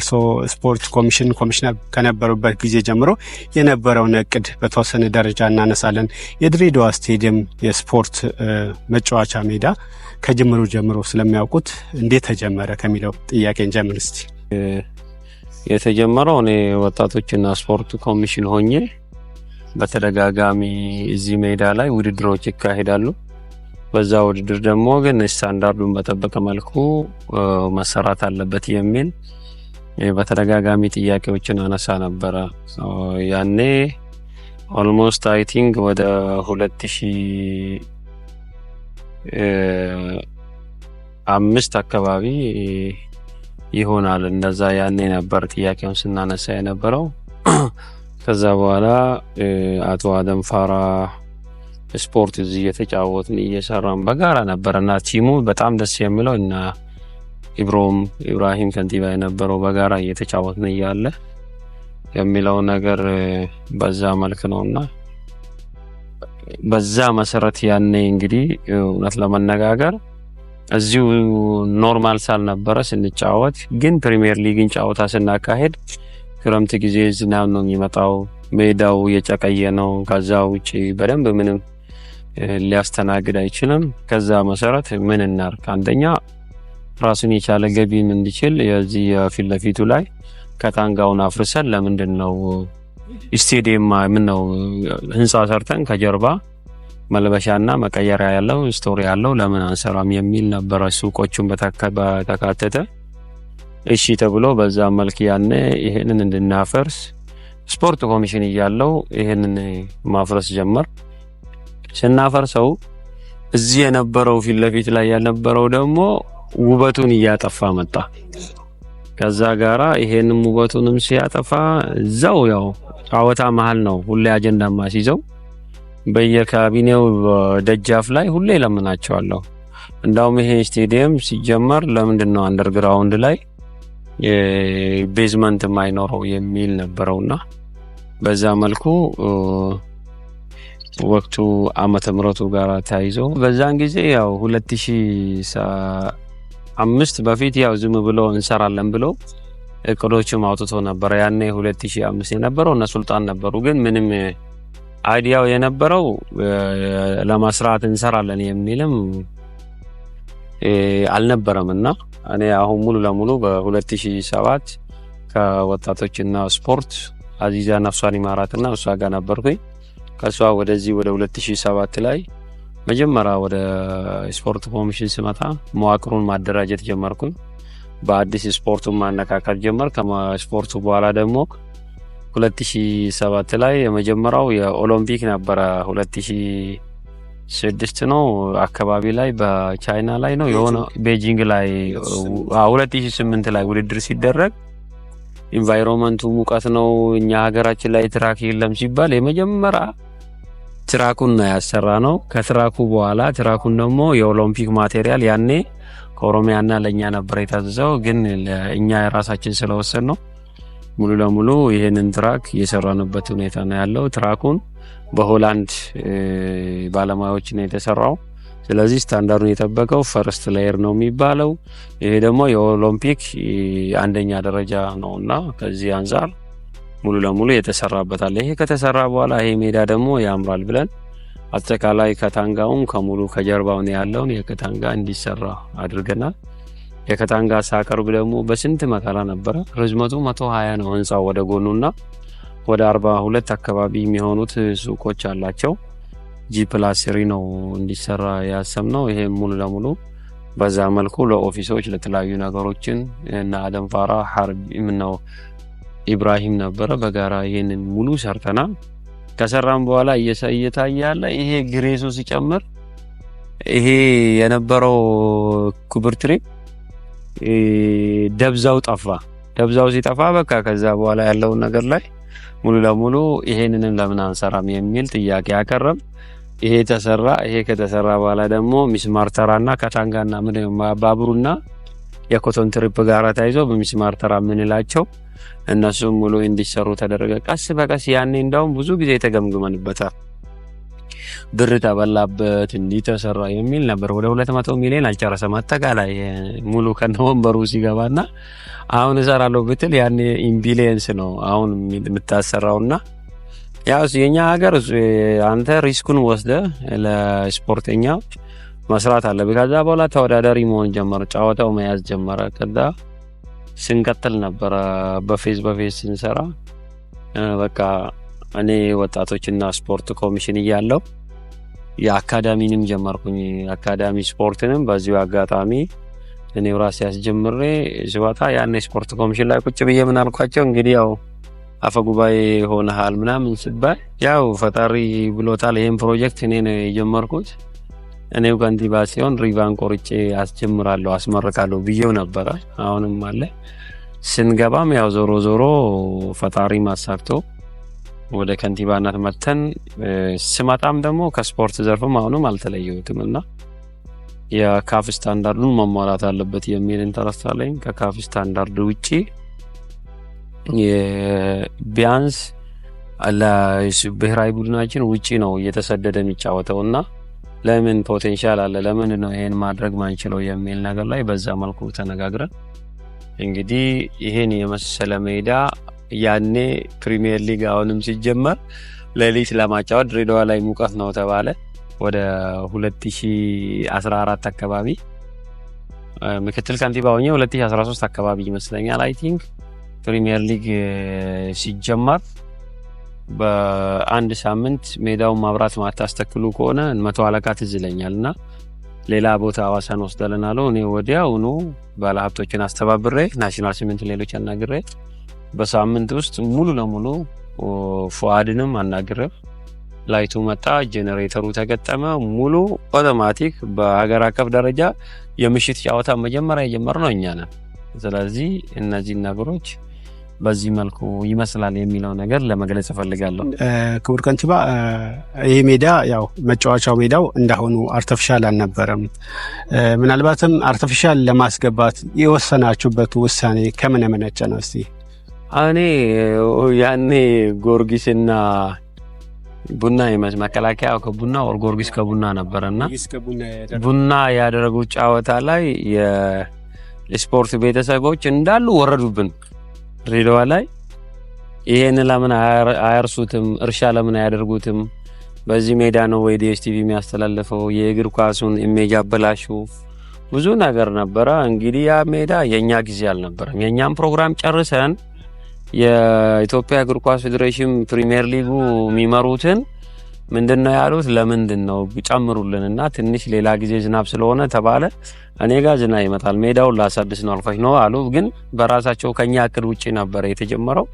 እርሶ ስፖርት ኮሚሽነር ከነበሩበት ጊዜ ጀምሮ የነበረውን እቅድ በተወሰነ ደረጃ እናነሳለን። የድሬዳዋ ስቴዲየም የስፖርት መጫወቻ ሜዳ ከጅምሩ ጀምሮ ስለሚያውቁት እንዴት ተጀመረ ከሚለው ጥያቄ እንጀምር እስቲ። የተጀመረው እኔ ወጣቶችና ስፖርት ኮሚሽን ሆኜ በተደጋጋሚ እዚህ ሜዳ ላይ ውድድሮች ይካሄዳሉ። በዛ ውድድር ደግሞ ግን ስታንዳርዱን በጠበቀ መልኩ መሰራት አለበት የሚል በተደጋጋሚ ጥያቄዎችን አነሳ ነበረ። ያኔ ኦልሞስት አይ ቲንክ ወደ 2005 አካባቢ ይሆናል እንደዛ ያኔ ነበር ጥያቄውን ስናነሳ የነበረው። ከዛ በኋላ አቶ አደም ፋራ ስፖርት እዚህ የተጫወትን እየሰራን በጋራ ነበርና ቲሙ በጣም ደስ የሚለው እና ኢብራሂም ከንቲባ የነበረው በጋራ እየተጫወትን እያለ የሚለው ነገር በዛ መልክ ነውና በዛ መሰረት ያኔ እንግዲህ እውነት ለመነጋገር እዚሁ ኖርማል ሳል ነበረ ስንጫወት፣ ግን ፕሪሚየር ሊግን ጫወታ ስናካሄድ ክረምት ጊዜ ዝናብ ነው የሚመጣው፣ ሜዳው የጨቀየ ነው። ከዛ ውጪ በደንብ ምንም ሊያስተናግድ አይችልም። ከዛ መሰረት ምን እናርክ፣ አንደኛ ራሱን የቻለ ገቢን እንዲችል የዚህ ፊት ለፊቱ ላይ ከታንጋውን አፍርሰን ለምንድነው ስቴዲየም ነው ህንጻ ሰርተን ከጀርባ መልበሻና መቀየሪያ ያለው ስቶሪ ያለው ለምን አንሰራም የሚል ነበር። ሱቆቹን በተካተተ እሺ ተብሎ በዛ መልክ ያኔ ይሄንን እንድናፈርስ ስፖርት ኮሚሽን እያለው ይሄንን ማፍረስ ጀመር። ስናፈርሰው እዚህ የነበረው ፊት ለፊት ላይ ያነበረው ደግሞ ውበቱን እያጠፋ መጣ። ከዛ ጋራ ይሄንን ውበቱንም ሲያጠፋ እዛው ያው ጫወታ መሃል ነው ሁሌ አጀንዳ ማሲዘው በየካቢኔው ደጃፍ ላይ ሁሌ ለምናቸዋለሁ። እንዳውም ይሄ ስቴዲየም ሲጀመር ለምንድነው አንደርግራውንድ ላይ ቤዝመንት ማይኖረው የሚል ነበርውና በዛ መልኩ ወቅቱ ዓመተ ምህረቱ ጋር ታይዞ በዛን ጊዜ ያው 2005 በፊት ያው ዝም ብሎ እንሰራለን ብሎ እቅዶችም አውጥቶ ነበር። ያኔ 2005 የነበረው እነ ሱልጣን ነበሩ። ግን ምንም አይዲያው የነበረው ለማስራት እንሰራለን የሚልም አልነበረምና እኔ አሁን ሙሉ ለሙሉ በ2007 ከወጣቶችና ስፖርት አዚዛ ነፍሷን ይማራትና እሷ ጋር ነበርኩኝ። ከሷ ወደዚህ ወደ 2007 ላይ መጀመሪያ ወደ ስፖርት ኮሚሽን ስመጣ መዋቅሩን ማደራጀት ጀመርኩኝ። በአዲስ ስፖርቱን ማነካከት ጀመር። ከስፖርቱ በኋላ ደግሞ 2007 ላይ የመጀመሪያው የኦሎምፒክ ነበረ። 2006 ነው አካባቢ ላይ በቻይና ላይ ነው የሆነ ቤጂንግ ላይ 2008 ላይ ውድድር ሲደረግ ኢንቫይሮንመንቱ ሙቀት ነው፣ እኛ ሀገራችን ላይ ትራክ የለም ሲባል የመጀመሪያ ትራኩን ነው ያሰራ ነው። ከትራኩ በኋላ ትራኩን ደግሞ የኦሎምፒክ ማቴሪያል ያኔ ከኦሮሚያና ለኛ ነበር የታዘዘው፣ ግን ለኛ የራሳችን ስለወሰን ነው ሙሉ ለሙሉ ይሄንን ትራክ የሰራንበት ሁኔታ ነው ያለው። ትራኩን በሆላንድ ባለሙያዎች ነው የተሰራው። ስለዚህ ስታንዳርዱን የጠበቀው ፈርስት ሌየር ነው የሚባለው። ይሄ ደግሞ የኦሎምፒክ አንደኛ ደረጃ ነውና ከዚህ አንፃር ሙሉ ለሙሉ የተሰራበታል። ይሄ ከተሰራ በኋላ ይሄ ሜዳ ደግሞ ያምራል ብለን አጠቃላይ ከታንጋውን ከሙሉ ከጀርባው ነው ያለውን የከታንጋ እንዲሰራ አድርገናል። የከታንጋ ሳቀርብ ደግሞ በስንት መከራ ነበር። ርዝመቱ 120 ነው ህንጻው ወደ ጎኑና ወደ 42 አካባቢ የሚሆኑት ሱቆች አላቸው። G+3 ነው እንዲሰራ ያሰምነው። ይሄ ሙሉ ለሙሉ በዛ መልኩ ለኦፊሶች ለተለያዩ ነገሮችን እና አደም ፋራ ነው ኢብራሂም ነበረ በጋራ ይሄንን ሙሉ ሰርተናል። ከሰራም በኋላ እየታየ ያለ ይሄ ግሬሱ ሲጨምር ይሄ የነበረው ኩብር ትሪፕ ደብዛው ጠፋ። ደብዛው ሲጠፋ በቃ ከዛ በኋላ ያለው ነገር ላይ ሙሉ ለሙሉ ይሄንንም ለምን አንሰራም የሚል ጥያቄ አቀረብ። ይሄ ተሰራ። ይሄ ከተሰራ በኋላ ደግሞ ሚስማር ተራና ከታንጋና ምን ባቡሩና የኮቶን ትሪፕ ጋራ ታይዞ በሚስማር ተራ ምንላቸው እነሱም ሙሉ እንዲሰሩ ተደረገ። ቀስ በቀስ ያኔ እንዳውም ብዙ ጊዜ ተገምግመንበታል። ብር ተበላበት እንዲህ ተሰራ የሚል ነበር። ወደ 200 ሚሊዮን አልጨረሰም አጠቃላይ ሙሉ ከነወንበሩ ሲገባና አሁን እሰራለሁ ብትል ያኔ ኢምቢሊየንስ ነው አሁን የምታሰራውና ያው የኛ ሀገር አንተ ሪስኩን ወስደ ለስፖርተኛ መስራት አለብህ። ከዛ በኋላ ተወዳዳሪ መሆን ጀመረ፣ ጨዋታው መያዝ ጀመረ። ከዛ ስንቀጥል ነበረ በፌዝ ስንሰራ በቃ እኔ ወጣቶችና ስፖርት ኮሚሽን እያለው የአካዳሚንም ጀመርኩኝ። አካዳሚ ስፖርትንም በዚሁ አጋጣሚ እኔው ራሴ ያስጀምሬ ዝዋታ ያኔ ስፖርት ኮሚሽን ላይ ቁጭ ብዬ ምን አልኳቸው እንግዲህ ያው አፈጉባኤ ሆነሃል ምናምን ሲባል ያው ፈጣሪ ብሎታል። ይሄን ፕሮጀክት እኔ ነው የጀመርኩት። እኔው ከንቲባ ሲሆን ሪቫን ቆርጬ አስጀምራለሁ አስመርቃለሁ ብዬው ነበረ። አሁንም አለ ስንገባም ያው ዞሮ ፈጣሪ ማሳክቶ ወደ ከንቲባነት መተን ስመጣም ደግሞ ከስፖርት ዘርፍም አሁንም አልተለየሁትምና የካፍ ስታንዳርዱን መሟላት አለበት የሚል ኢንተረስት አለኝ። ከካፍ ስታንዳርድ ውጪ ቢያንስ ለብሔራዊ ቡድናችን ውጪ ነው እየተሰደደ የሚጫወተውና ለምን ፖቴንሻል አለ ለምን ነው ይሄን ማድረግ ማንችለው የሚል ነገር ላይ በዛ መልኩ ተነጋግረን እንግዲህ ይሄን የመሰለ ሜዳ ያኔ ፕሪሚየር ሊግ አሁንም ሲጀመር ለሊት ለማጫወት ድሬዳዋ ላይ ሙቀት ነው ተባለ። ወደ 2014 አካባቢ ምክትል ከንቲባ ሆኜ 2013 አካባቢ ይመስለኛል አይ ቲንክ ፕሪሚየር ሊግ ሲጀመር በአንድ ሳምንት ሜዳውን ማብራት ማታስተክሉ ከሆነ 100 አለቃ ትዝ ይለኛልና ሌላ ቦታ ሐዋሳን ወስደልን አለው። እኔ ወዲያውኑ ባለሀብቶችን አስተባብሬ ናሽናል ሲመንት ሌሎች አናግሬ በሳምንት ውስጥ ሙሉ ለሙሉ ፉአድንም አናግሬ ላይቱ መጣ፣ ጄኔሬተሩ ተገጠመ፣ ሙሉ አውቶማቲክ በሀገር አቀፍ ደረጃ የምሽት ጨዋታ መጀመሪያ የጀመርነው እኛ ነን። ስለዚህ እነዚህ ነገሮች በዚህ መልኩ ይመስላል የሚለው ነገር ለመግለጽ እፈልጋለሁ። ክቡር ከንቲባ ይሄ ሜዳ ያው መጫወቻው ሜዳው እንዳሁኑ አርቲፊሻል አልነበረም። ምናልባትም አርቲፊሻል ለማስገባት የወሰናችሁበት ውሳኔ ከምን የመነጨ ነው? እስቲ እኔ ያኔ ጊዮርጊስና ቡና መከላከያ ከቡና ወር ጊዮርጊስ ከቡና ነበርና ቡና ያደረጉት ጨዋታ ላይ የስፖርት ቤተሰቦች እንዳሉ ወረዱብን ድሬዳዋ ላይ። ይሄን ለምን አያርሱትም? እርሻ ለምን አያደርጉትም? በዚህ ሜዳ ነው ወይ ዲኤስቲቪ የሚያስተላልፈው? የእግር ኳሱን ኢሜጅ አበላሹ። ብዙ ነገር ነበረ። እንግዲህ ያ ሜዳ የኛ ጊዜ አልነበረም። የኛም ፕሮግራም ጨርሰን የኢትዮጵያ እግር ኳስ ፌዴሬሽን ፕሪሚየር ሊጉ የሚመሩትን ምንድነው ያሉት? ለምንድነው ጨምሩልንና ትንሽ ሌላ ጊዜ ዝናብ ስለሆነ ተባለ። እኔ ጋር ዝናብ ይመጣል ሜዳውን ላሳድስ ነው አልኳች ነው አሉ። ግን በራሳቸው ከኛ እቅድ ውጪ ነበር የተጀመረው።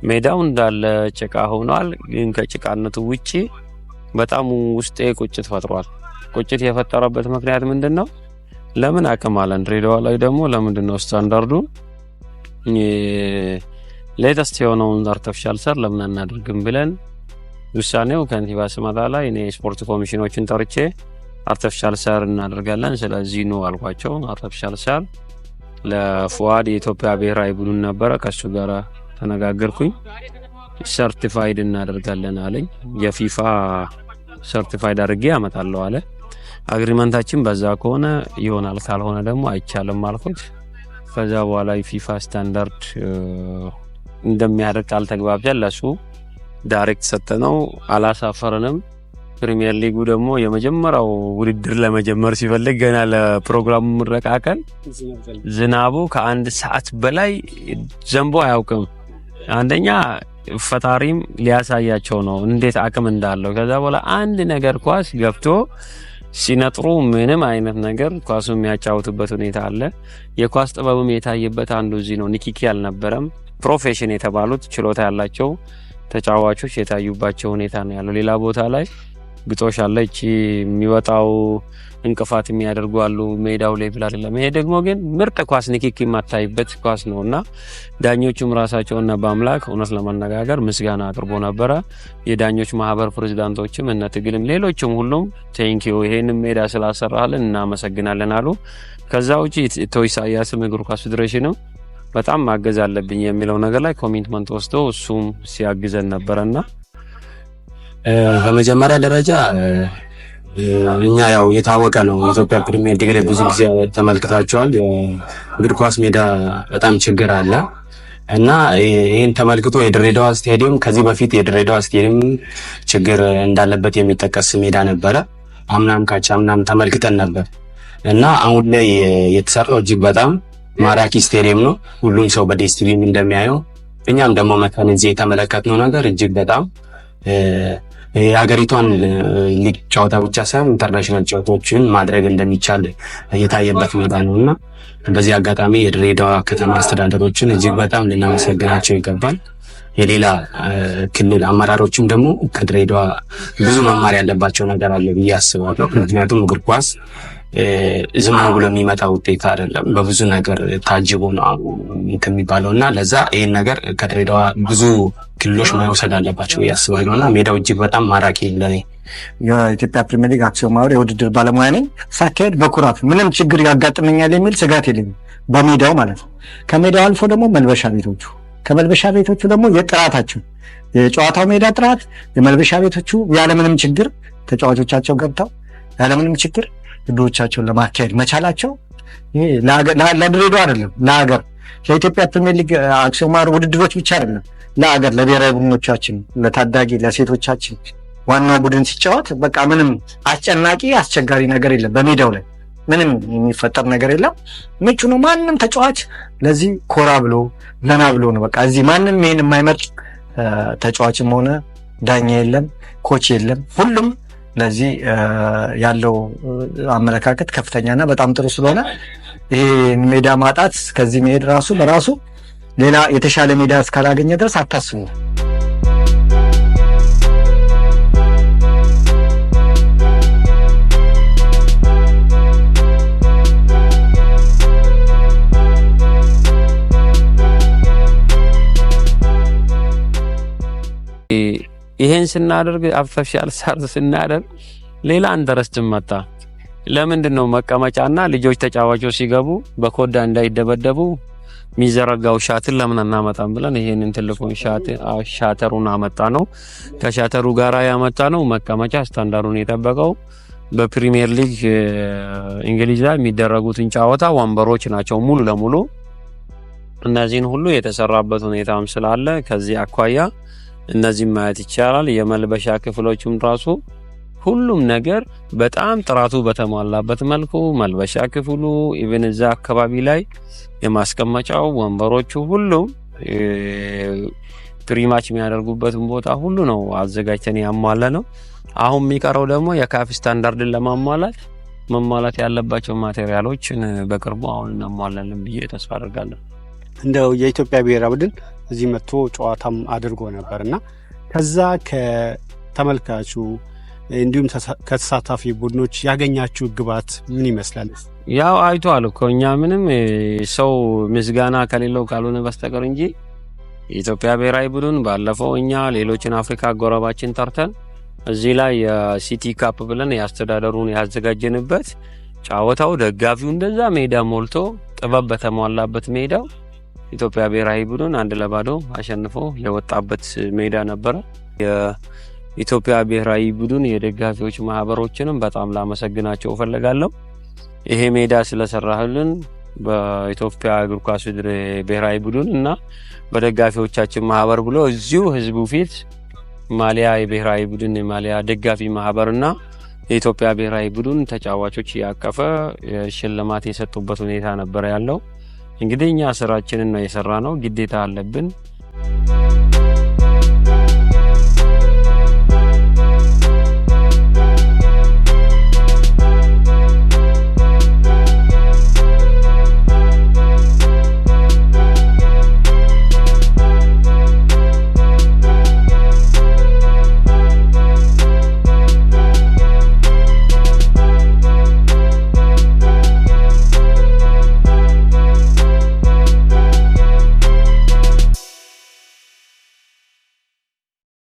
ሜዳው እንዳለ ጭቃ ሆኗል። ግን ከጭቃነቱ ውጪ በጣም ውስጤ ቁጭት ፈጥሯል። ቁጭት የፈጠረበት ምክንያት ምንድነው? ለምን አቅም አለን ድሬዳዋ ላይ ደግሞ ለምንድነው ስታንዳርዱ ሌተስት የሆነውን አርቲፊሻል ሰር ለምን አናደርግም ብለን ውሳኔው ከንቲባ ስመጣ ላይ እኔ ስፖርት ኮሚሽኖችን ጠርቼ አርቲፊሻል ሰር እናደርጋለን ስለዚህ ነው አልኳቸው። አርቲፊሻል ሰር ለፉአድ የኢትዮጵያ ብሔራዊ ቡድን ነበረ፣ ከሱ ጋር ተነጋገርኩኝ። ሰርቲፋይድ እናደርጋለን አለኝ። የፊፋ ሰርቲፋይድ አድርጌ አመጣለሁ አለ። አግሪመንታችን በዛ ከሆነ ይሆናል፣ ካልሆነ ደግሞ አይቻልም አልኩት። ከዛ በኋላ የፊፋ ስታንዳርድ እንደሚያደርግ ቃል ተግባብተን ለሱ ዳይሬክት ሰጠነው። አላሳፈረንም። ፕሪሚየር ሊጉ ደግሞ የመጀመሪያው ውድድር ለመጀመር ሲፈልግ ገና ለፕሮግራሙ ምረቃቀን ዝናቡ ከአንድ ሰዓት በላይ ዘንቦ አያውቅም። አንደኛ ፈጣሪም ሊያሳያቸው ነው እንዴት አቅም እንዳለው። ከዛ በኋላ አንድ ነገር ኳስ ገብቶ ሲነጥሩ ምንም አይነት ነገር ኳሱ የሚያጫውቱበት ሁኔታ አለ። የኳስ ጥበብም የታየበት አንዱ እዚህ ነው። ንኪኪ አልነበረም። ፕሮፌሽን የተባሉት ችሎታ ያላቸው ተጫዋቾች የታዩባቸው ሁኔታ ነው ያለው። ሌላ ቦታ ላይ ግጦሽ አለ፣ እቺ የሚወጣው እንቅፋት የሚያደርጉ አሉ። ሜዳው ላይ ብላ አይደለም። ይሄ ደግሞ ግን ምርጥ ኳስ ንኪኪ የማታይበት ኳስ ነውና ዳኞቹም ራሳቸውና በአምላክ እውነት ለመነጋገር ምስጋና አቅርቦ ነበረ። የዳኞች ማህበር ፕሬዝዳንቶችም እነ ትግልም ሌሎችም ሁሉም ቴንኪዩ ይሄን ሜዳ ስላሰራልን እናመሰግናለን አሉ። ከዛ ውጪ ኢሳያስም እግር ኳስ ፌዴሬሽንም በጣም ማገዝ አለብኝ የሚለው ነገር ላይ ኮሚትመንት ወስዶ እሱም ሲያግዘን ነበርና በመጀመሪያ ደረጃ እኛ ያው የታወቀ ነው የኢትዮጵያ ፕሪሚየር ሊግ ላይ ብዙ ጊዜ ተመልክታችኋል። የእግር ኳስ ሜዳ በጣም ችግር አለ እና ይህን ተመልክቶ የድሬዳዋ ስቴዲየም ከዚህ በፊት የድሬዳዋ ስቴዲየም ችግር እንዳለበት የሚጠቀስ ሜዳ ነበረ። አምናም ካቻምናም ተመልክተን ነበር እና አሁን ላይ የተሰራው እጅግ በጣም ማራኪ ስቴዲየም ነው። ሁሉም ሰው በዲኤስቲቪ እንደሚያየው እኛም ደግሞ መተን እዚህ የተመለከትነው ነገር እጅግ በጣም የሀገሪቷን ሊግ ጨዋታ ብቻ ሳይሆን ኢንተርናሽናል ጨዋታዎችን ማድረግ እንደሚቻል የታየበት ሜዳ ነው እና በዚህ አጋጣሚ የድሬዳዋ ከተማ አስተዳደሮችን እጅግ በጣም ልናመሰግናቸው ይገባል። የሌላ ክልል አመራሮችም ደግሞ ከድሬዳዋ ብዙ መማር ያለባቸው ነገር አለ ብዬ አስባለሁ። ምክንያቱም እግር ኳስ ዝም ብሎ የሚመጣ ውጤት አይደለም፣ በብዙ ነገር ታጅቦ ነው የሚባለው እና ለዛ ይህን ነገር ከድሬዳዋ ብዙ ክልሎች መውሰድ አለባቸው ያስባለሁ እና ሜዳው እጅግ በጣም ማራኪ ለኔ። የኢትዮጵያ ፕሪሚየር ሊግ አክሲዮን ማህበር የውድድር ባለሙያ ነኝ። ሳካሄድ በኩራት ምንም ችግር ያጋጥመኛል የሚል ስጋት የለኝም በሜዳው ማለት ነው። ከሜዳው አልፎ ደግሞ መልበሻ ቤቶቹ፣ ከመልበሻ ቤቶቹ ደግሞ የጥራታቸው የጨዋታው ሜዳ ጥራት፣ የመልበሻ ቤቶቹ ያለምንም ችግር ተጫዋቾቻቸው ገብተው ያለምንም ችግር ውድድሮቻቸውን ለማካሄድ መቻላቸው ይሄ ለድሬዳዋ አይደለም ለሀገር ለኢትዮጵያ ፕሪሚየር ሊግ አክሲዮን ማህበር ውድድሮች ብቻ አይደለም ለሀገር ለብሔራዊ ቡድኖቻችን ለታዳጊ ለሴቶቻችን ዋናው ቡድን ሲጫወት በቃ ምንም አስጨናቂ አስቸጋሪ ነገር የለም። በሜዳው ላይ ምንም የሚፈጠር ነገር የለም። ምቹ ነው። ማንም ተጫዋች ለዚህ ኮራ ብሎ ለና ብሎ ነው በቃ እዚህ ማንም ይሄን የማይመርጥ ተጫዋችም ሆነ ዳኛ የለም፣ ኮች የለም። ሁሉም ለዚህ ያለው አመለካከት ከፍተኛና በጣም ጥሩ ስለሆነ ይሄ ሜዳ ማጣት ከዚህ መሄድ ራሱ በራሱ ሌላ የተሻለ ሜዳ እስካላገኘ ድረስ አታስቡ። ይሄን ስናደርግ አርቲፊሻል ሳር ስናደርግ ሌላ ኢንተረስትም መጣ። ለምንድን ነው መቀመጫና ልጆች ተጫዋቾች ሲገቡ በኮዳ እንዳይደበደቡ የሚዘረጋው ሻትን ለምን አናመጣም ብለን ይሄንን ትልቁን ሻተሩን አመጣ ነው። ከሻተሩ ጋራ ያመጣ ነው መቀመጫ ስታንዳርዱን የጠበቀው በፕሪሚየር ሊግ እንግሊዝ ላይ የሚደረጉትን ጨዋታ ወንበሮች ናቸው ሙሉ ለሙሉ። እነዚህን ሁሉ የተሰራበት ሁኔታም ስላለ ከዚህ አኳያ እነዚህ ማየት ይቻላል። የመልበሻ ክፍሎቹም ራሱ ሁሉም ነገር በጣም ጥራቱ በተሟላበት መልኩ መልበሻ ክፍሉ ኢቭን እዛ አካባቢ ላይ የማስቀመጫው ወንበሮቹ ሁሉም ፕሪማች የሚያደርጉበትን ቦታ ሁሉ ነው አዘጋጅተን ያሟላ ነው። አሁን የሚቀረው ደግሞ የካፍ ስታንዳርድን መሟላት ያለባቸው ማቴሪያሎችን በቅርቡ አሁን እናሟላለን ብዬ ተስፋ አደርጋለሁ። እንደው የኢትዮጵያ ብሔራዊ ቡድን እዚህ መጥቶ ጨዋታም አድርጎ ነበርና ከዛ ከተመልካቹ እንዲሁም ከተሳታፊ ቡድኖች ያገኛችሁ ግባት ምን ይመስላል? ያው አይቷል እኮ እኛ ምንም ሰው ምስጋና ከሌለው ካልሆነ በስተቀር እንጂ የኢትዮጵያ ብሔራዊ ቡድን ባለፈው እኛ ሌሎችን አፍሪካ ጎረባችን ተርተን እዚህ ላይ የሲቲ ካፕ ብለን ያስተዳደሩን ያዘጋጀንበት ጫወታው ደጋፊው እንደዛ ሜዳ ሞልቶ ጥበብ በተሟላበት ሜዳው ኢትዮጵያ ብሔራዊ ቡድን 1-0 አሸንፎ የወጣበት ሜዳ ነበር። የኢትዮጵያ ብሔራዊ ቡድን የደጋፊዎች ማህበሮችንም በጣም ላመሰግናቸው ፈልጋለሁ። ይሄ ሜዳ ስለሰራህልን በኢትዮጵያ እግር ኳስ ብሔራዊ ቡድን እና በደጋፊዎቻችን ማህበር ብሎ እዚሁ ህዝቡ ፊት ማሊያ የብሔራዊ ቡድን ማሊያ ደጋፊ ማህበርና የኢትዮጵያ ብሔራዊ ቡድን ተጫዋቾች ያቀፈ ሽልማት የሰጡበት ሁኔታ ነበር ያለው። እንግዲህ እኛ ስራችንን ነው የሰራነው፣ ግዴታ አለብን።